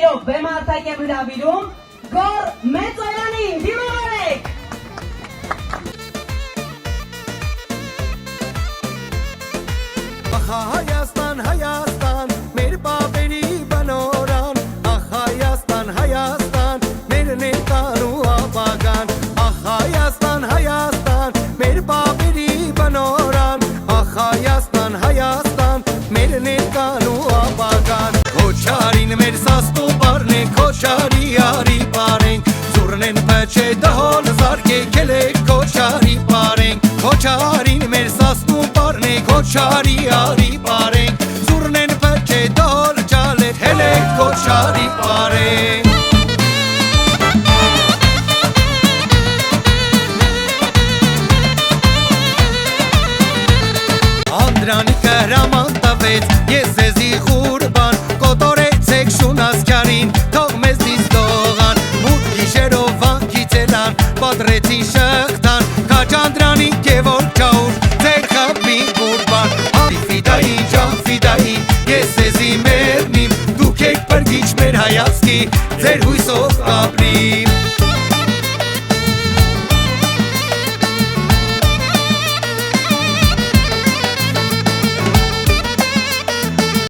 գիրքերով բեմարտակ եմ հրավիրում Գոր Մեծոյանին, դիմավորեք։ Ախա Հայաստան, Հայաստան, մեր բաբերի բնորան, ախ Հայաստան, Հայաստան, մեր ներկան ու ապագան, ախ Հայաստան, Հայաստան, մեր բաբերի բնորան, ախ Հայաստան, Հայաստան, մեր ներկան ու ապագան, Քոչարին մեր սաստու պարնենք, Քոչարի արի պարենք, Զուրնեն պեչե դահոլ զարկեք էլեք, Քոչարի պարենք, Քոչարին մեր սաստու պարնենք, Քոչարի արի պարենք, Զուրնեն պեչե դահոլ ճալեք, հելեք, Քոչարի պարենք։ Անդրանիկը հրաման տվեց, ես ձեզի խուրբան, կոտորեցեք շունասկյարին, թող մեզ դիստողան, մուտ գիշերով վանքից էլան, պատրեցին շղթան, կաչ Անդրանիկ է որ ճաուր, ձեր խապին խուրբան, Ֆիդայի ջան Ֆիդայի, ես ձեզի մերնիմ, դուք եք պրգիչ մեր հայացքի, ձեր հույսով ապրիմ։